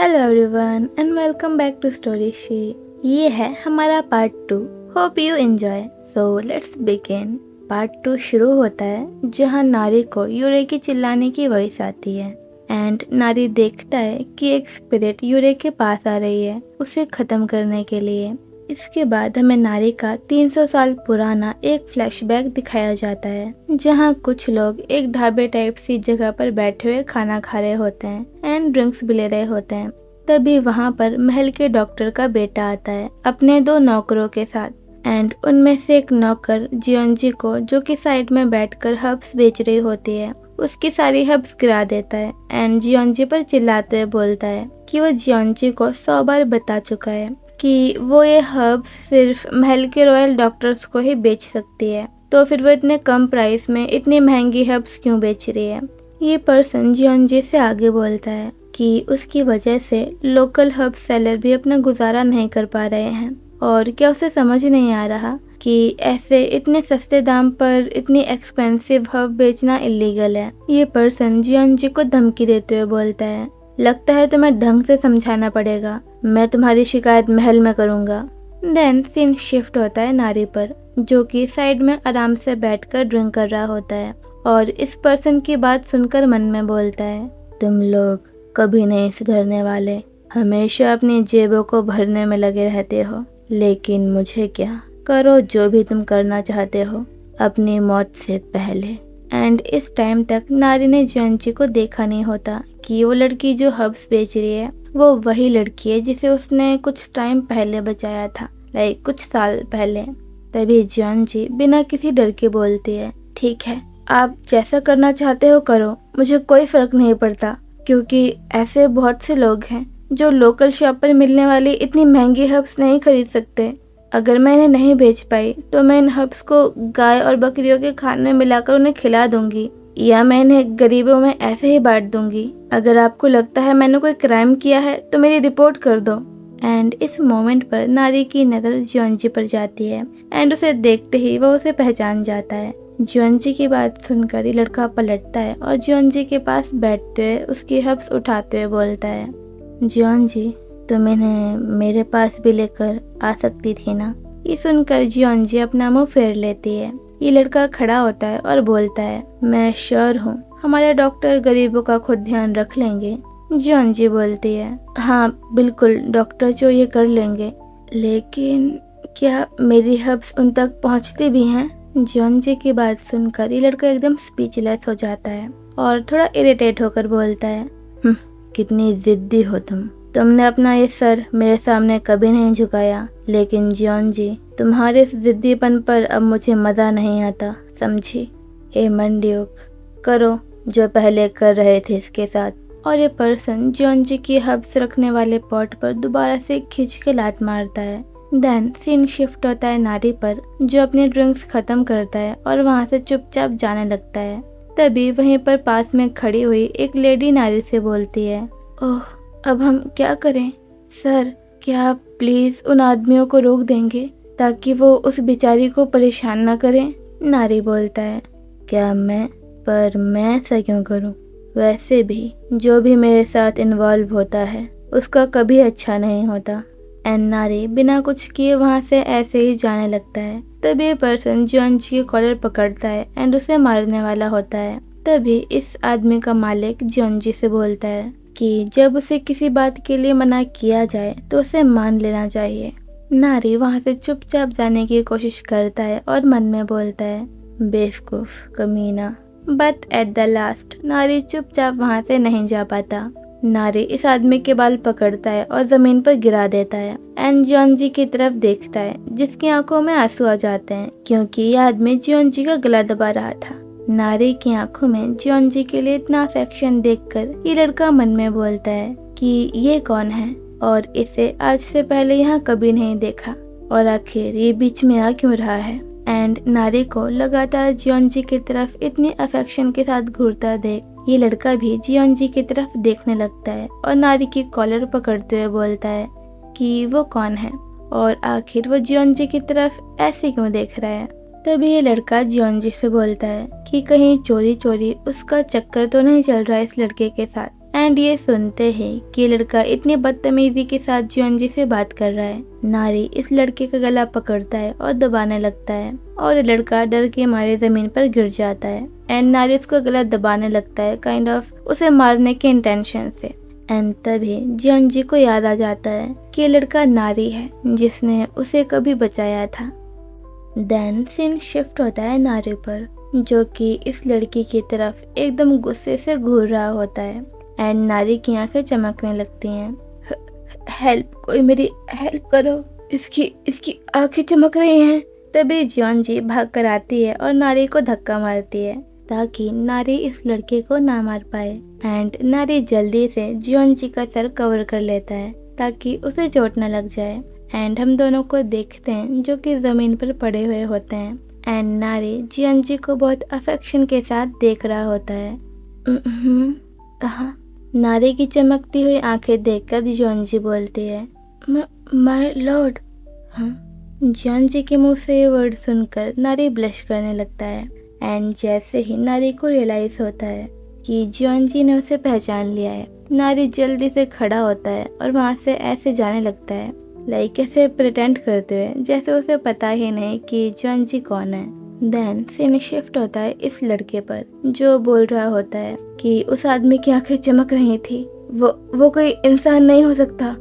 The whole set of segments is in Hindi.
Hello everyone and welcome back to story she. ये है हमारा part 2। Hope you enjoy. So let's begin. Part 2 शुरू होता है जहां नारी को यूरे की चिल्लाने की वॉइस आती है एंड नारी देखता है कि एक स्पिरिट यूरे के पास आ रही है उसे खत्म करने के लिए। इसके बाद हमें नारी का 300 साल पुराना एक फ्लैशबैक दिखाया जाता है जहां कुछ लोग एक ढाबे टाइप सी जगह पर बैठे हुए खाना खा रहे होते हैं एंड ड्रिंक्स भी ले रहे होते हैं। तभी वहां पर महल के डॉक्टर का बेटा आता है अपने 2 नौकरों के साथ एंड उनमें से एक नौकर जियोंजी को, जो कि साइड में बैठकर हर्ब्स बेच रही होती है, उसकी सारी हर्ब्स गिरा देता है एंड जियोंजी पर चिल्लाते हुए बोलता है कि वो जियोंजी को 100 बार बता चुका है कि वो ये हर्ब्स सिर्फ महल के रॉयल डॉक्टर्स को ही बेच सकती है, तो फिर वो इतने कम प्राइस में इतनी महंगी हर्ब्स क्यों बेच रही है। ये पर्सन जियोंजी से आगे बोलता है कि उसकी वजह से लोकल हर्ब सेलर भी अपना गुजारा नहीं कर पा रहे हैं और क्या उसे समझ नहीं आ रहा कि ऐसे इतने सस्ते दाम पर इतनी एक्सपेंसिव हर्ब बेचना इलीगल है। ये पर्सन जियोंजी को धमकी देते हुए बोलता है, लगता है तुम्हें ढंग से समझाना पड़ेगा, मैं तुम्हारी शिकायत महल में करूंगा। देन सीन शिफ्ट होता है नारी पर, जो कि साइड में आराम से बैठकर ड्रिंक कर रहा होता है और इस पर्सन की बात सुनकर मन में बोलता है, तुम लोग कभी नहीं सुधरने वाले, हमेशा अपनी जेबों को भरने में लगे रहते हो, लेकिन मुझे क्या, करो जो भी तुम करना चाहते हो अपनी मौत से पहले। एंड इस टाइम तक नारी ने जियोंजी को देखा नहीं होता कि वो लड़की जो हर्ब्स बेच रही है वो वही लड़की है जिसे उसने कुछ टाइम पहले बचाया था, लाइक कुछ साल पहले। तभी जियोंजी बिना किसी डर के बोलती है, ठीक है आप जैसा करना चाहते हो करो, मुझे कोई फर्क नहीं पड़ता, क्योंकि ऐसे बहुत से लोग हैं जो लोकल शॉप पर मिलने वाली इतनी महंगी हर्ब्स नहीं खरीद सकते। अगर मैं इन्हें नहीं बेच पाई तो मैं इन हर्ब्स को गाय और बकरियों के खाने में मिलाकर उन्हें खिला दूंगी या मैं इन्हें गरीबों में ऐसे ही बांट दूंगी। अगर आपको लगता है मैंने कोई क्राइम किया है तो मेरी रिपोर्ट कर दो। एंड इस मोमेंट पर नारी की नज़र जियोंजी पर जाती है एंड उसे देखते ही वो उसे पहचान जाता है। जियोंजी की बात सुनकर ये लड़का पलटता है और जियोंजी के पास बैठते हुए उसकी हर्ब्स उठाते हुए बोलता है, जियोंजी तुम इन्हें मेरे पास भी लेकर आ सकती थी ना। ये सुनकर जियोंजी अपना मुंह फेर लेती है। ये लड़का खड़ा होता है और बोलता है, मैं श्योर हूँ हमारे डॉक्टर गरीबों का खुद ध्यान रख लेंगे। जियोंजी बोलती है, हाँ बिल्कुल डॉक्टर जो ये कर लेंगे, लेकिन क्या मेरी हर्ब्स उन तक पहुँचती भी हैं। जियोंजी की बात सुनकर ये लड़का एकदम स्पीचलेस हो जाता है और थोड़ा इरिटेट होकर बोलता है, कितनी जिद्दी हो तुमने अपना ये सर मेरे सामने कभी नहीं झुकाया, लेकिन जियोंजी तुम्हारे इस जिद्दीपन पर अब मुझे मज़ा नहीं आता, समझी। हे मंड्यूक, करो जो पहले कर रहे थे इसके साथ। और ये पर्सन जियोंजी की हर्ब्स रखने वाले पॉट पर दोबारा से खींच के लात मारता है। देन सीन शिफ्ट होता है नारी पर, जो अपने ड्रिंक्स खत्म करता है और वहाँ से चुपचाप जाने लगता है। तभी वहीं पर पास में खड़ी हुई एक लेडी नारी से बोलती है, ओह अब हम क्या करें सर, क्या आप प्लीज़ उन आदमियों को रोक देंगे ताकि वो उस बेचारी को परेशान ना करें। नारी बोलता है, क्या मैं ऐसा क्यों करूं, वैसे भी जो भी मेरे साथ इन्वॉल्व होता है उसका कभी अच्छा नहीं होता। एंड नारी बिना कुछ किए वहाँ से ऐसे ही जाने लगता है। तभी ये पर्सन जियोंजी की कॉलर पकड़ता है एंड उसे मारने वाला होता है। तभी इस आदमी का मालिक जियोंजी से बोलता है कि जब उसे किसी बात के लिए मना किया जाए तो उसे मान लेना चाहिए। नारी वहाँ से चुपचाप जाने की कोशिश करता है और मन में बोलता है, बेवकूफ कमीना। बट एट द लास्ट नारी चुपचाप वहाँ से नहीं जा पाता। नारी इस आदमी के बाल पकड़ता है और जमीन पर गिरा देता है एंड जियोंजी की तरफ देखता है, जिसकी आंखों में आंसू आ जाते हैं क्योंकि यह आदमी जियोंजी का गला दबा रहा था। नारी की आंखों में जियोंजी के लिए इतना अफेक्शन देखकर ये लड़का मन में बोलता है कि ये कौन है और इसे आज से पहले यहाँ कभी नहीं देखा और आखिर ये बीच में आ क्यों रहा है। एंड नारी को लगातार जियोंजी की तरफ इतनी अफेक्शन के साथ घूरता देख ये लड़का भी जियोंजी की तरफ देखने लगता है और नारी की कॉलर पकड़ते हुए बोलता है कि वो कौन है और आखिर वो जियोंजी की तरफ ऐसे क्यों देख रहा है। तभी ये लड़का जियोंजी से बोलता है कि कहीं चोरी चोरी उसका चक्कर तो नहीं चल रहा है इस लड़के के साथ। एंड ये सुनते ही कि लड़का इतनी बदतमीजी के साथ जियोंजी से बात कर रहा है, नारी इस लड़के का गला पकड़ता है और दबाने लगता है और ये लड़का डर के मारे जमीन पर गिर जाता है एंड नारी उसका गला दबाने लगता है काइंड ऑफ उसे मारने के इंटेंशन से। एंड तभी जियोंजी को याद आ जाता है कि ये लड़का नारी है जिसने उसे कभी बचाया था। देन सीन शिफ्ट होता है नारी पर, जो कि इस लड़की की तरफ एकदम गुस्से से घूर रहा होता है एंड नारी की आंखें चमकने लगती हैं। हेल्प, कोई मेरी हेल्प करो, इसकी आंखें चमक रही हैं। तभी जियोंजी भाग कर आती है और नारी को धक्का मारती है ताकि नारी इस लड़के को ना मार पाए एंड नारी जल्दी से जियोंजी का सर कवर कर लेता है ताकि उसे चोट न लग जाए एंड हम दोनों को देखते हैं जो कि जमीन पर पड़े हुए होते हैं एंड नारी जियोंजी को बहुत अफेक्शन के साथ देख रहा होता है। हाँ, नारी की चमकती हुई आंखें देखकर जियोंजी बोलती है, माय लॉर्ड। हाँ, जियोंजी के मुंह से ये वर्ड सुनकर नारी ब्लश करने लगता है एंड जैसे ही नारी को रियलाइज होता है कि जियोंजी ने उसे पहचान लिया है, नारी जल्दी से खड़ा होता है और वहाँ से ऐसे जाने लगता है लाइक ऐसे प्रिटेंड करते हुए जैसे उसे पता ही नहीं कि जियोंजी कौन है। देन सीन शिफ्ट होता है इस लड़के पर जो बोल रहा होता है कि उस आदमी की आंखें चमक रही थी, वो कोई इंसान नहीं हो सकता,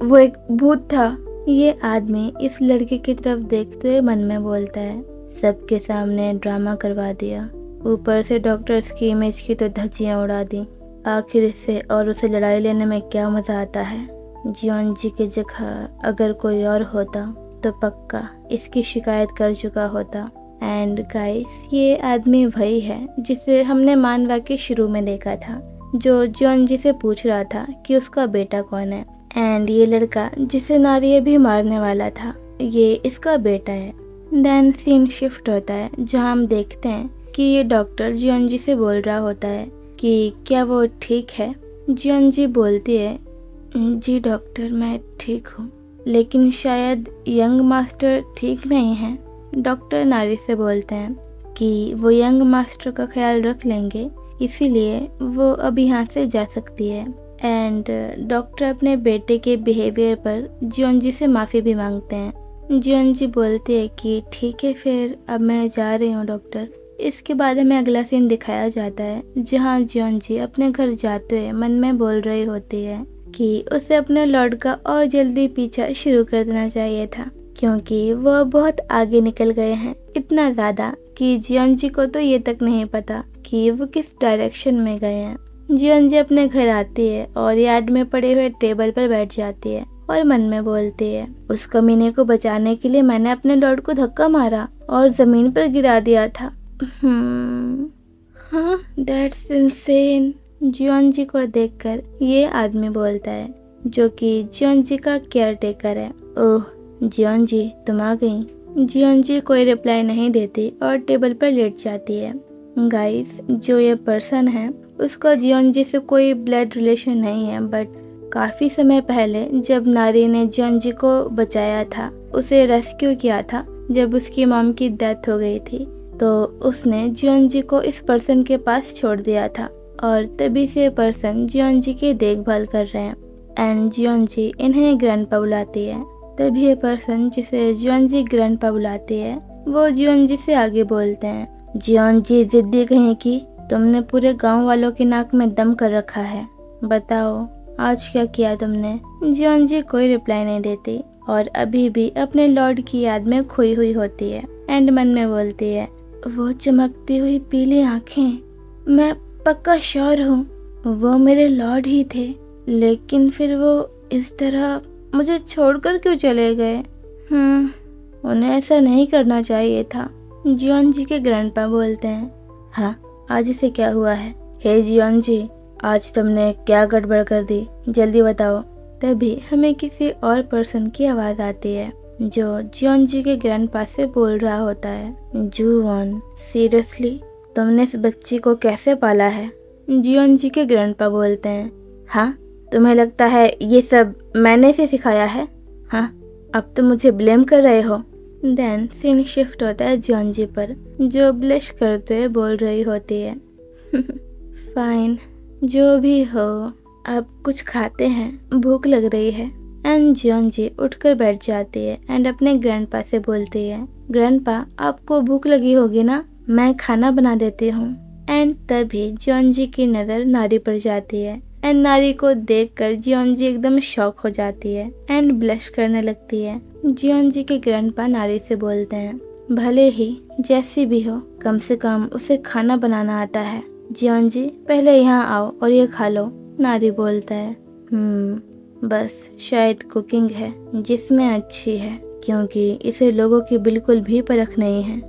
वो एक भूत था। ये आदमी इस लड़के की तरफ देखते हुए मन में बोलता है, सबके सामने ड्रामा करवा दिया, ऊपर से डॉक्टर्स की इमेज की तो धज्जियां उड़ा दी, आखिर इससे और उसे लड़ाई लेने में क्या मजा आता है। जियोंजी की जगह अगर कोई और होता तो पक्का इसकी शिकायत कर चुका होता। एंड गाइस, ये आदमी वही है जिसे हमने मानवा के शुरू में देखा था, जो जियोंजी से पूछ रहा था कि उसका बेटा कौन है एंड ये लड़का जिसे नारी भी मारने वाला था, ये इसका बेटा है। देन सीन शिफ्ट होता है जहां हम देखते हैं कि ये डॉक्टर जियोंजी से बोल रहा होता है कि क्या वो ठीक है। जियोंजी बोलती है, जी डॉक्टर, मैं ठीक हूँ, लेकिन शायद यंग मास्टर ठीक नहीं है। डॉक्टर नारी से बोलते हैं कि वो यंग मास्टर का ख्याल रख लेंगे, इसीलिए वो अभी यहाँ से जा सकती है। एंड डॉक्टर अपने बेटे के बिहेवियर पर जियोंजी से माफ़ी भी मांगते हैं। जियोंजी बोलती है कि ठीक है, फिर अब मैं जा रही हूँ डॉक्टर। इसके बाद हमें अगला सीन दिखाया जाता है जहाँ जियोंजी अपने घर जाते हुए मन में बोल रही होती है कि उसे अपने लॉर्ड का और जल्दी पीछा शुरू कर देना चाहिए था, क्योंकि वो बहुत आगे निकल गए हैं, इतना ज़्यादा कि जियोंजी को तो ये तक नहीं पता कि वो किस डायरेक्शन में गए हैं। जियोंजी अपने घर आती है और यार्ड में पड़े हुए टेबल पर बैठ जाती है और मन में बोलती है, उस कमीने को बचाने के लिए मैंने अपने लॉर्ड को धक्का मारा और जमीन पर गिरा दिया था। हाँ, दैट्स इनसेन। जियोंजी को देखकर ये आदमी बोलता है, जो कि जियोंजी का केयर टेकर है। ओह जियोंजी, तुम आ गई। जियोंजी कोई रिप्लाई नहीं देती और टेबल पर लेट जाती है। गाइस, जो ये पर्सन है उसका जियोंजी से कोई ब्लड रिलेशन नहीं है, बट काफ़ी समय पहले जब नारी ने जियोंजी को बचाया था, उसे रेस्क्यू किया था जब उसकी मॉम की डेथ हो गई थी, तो उसने जियोंजी को इस पर्सन के पास छोड़ दिया था और तभी से पर्सन जियोंजी की देखभाल कर रहे हैं एंड जियोंजी इन्हें ग्रैंडपा बुलाती है। तभी ये पर्सन जिसे जियोंजी ग्रैंडपा बुलाती है वो जियोंजी से आगे बोलते हैं, जियोंजी जिद्दी कहीं की, तुमने पूरे गांव वालों की नाक में दम कर रखा है, बताओ आज क्या किया तुमने। जियोंजी कोई रिप्लाई नहीं देती और अभी भी अपने लॉर्ड की याद में खोई हुई होती है एंड मन में बोलती है, वो चमकती हुई पीली आंखें, मैं पक्का श्योर हूँ वो मेरे लॉर्ड ही थे, लेकिन फिर वो इस तरह मुझे छोड़कर क्यों चले गए। उन्हें ऐसा नहीं करना चाहिए था। जियोंजी के ग्रैंडपा बोलते हैं, हाँ, आज इसे क्या हुआ है। हे जियोंजी, आज तुमने क्या गड़बड़ कर दी, जल्दी बताओ। तभी हमें किसी और पर्सन की आवाज़ आती है जो जियोंजी के ग्रैंडपा से बोल रहा होता है, जूवॉन, सीरियसली तुमने इस बच्ची को कैसे पाला है। जियोंजी के ग्रैंडपा बोलते हैं, हाँ, तुम्हें लगता है ये सब मैंने इसे सिखाया है। हाँ, अब तुम मुझे ब्लेम कर रहे हो। देन सीन शिफ्ट होता है जियोंजी पर, जो ब्लश करते हुए बोल रही होती है, फाइन, जो भी हो, अब कुछ खाते हैं, भूख लग रही है। एंड जियोंजी उठकर बैठ जाती है एंड अपने ग्रैंडपा से बोलती है, ग्रैंडपा आपको भूख लगी होगी ना, मैं खाना बना देती हूँ। एंड तभी जियोंजी की नज़र नारी पर जाती है एंड नारी को देखकर जियोंजी एकदम शॉक हो जाती है एंड ब्लश करने लगती है। जियोंजी के ग्रैंडपा नारी से बोलते हैं, भले ही जैसी भी हो, कम से कम उसे खाना बनाना आता है। जियोंजी पहले यहाँ आओ और ये खा लो। नारी बोलता है, बस शायद कुकिंग है जिसमें अच्छी है, क्योंकि इसे लोगों की बिल्कुल भी परख नहीं है।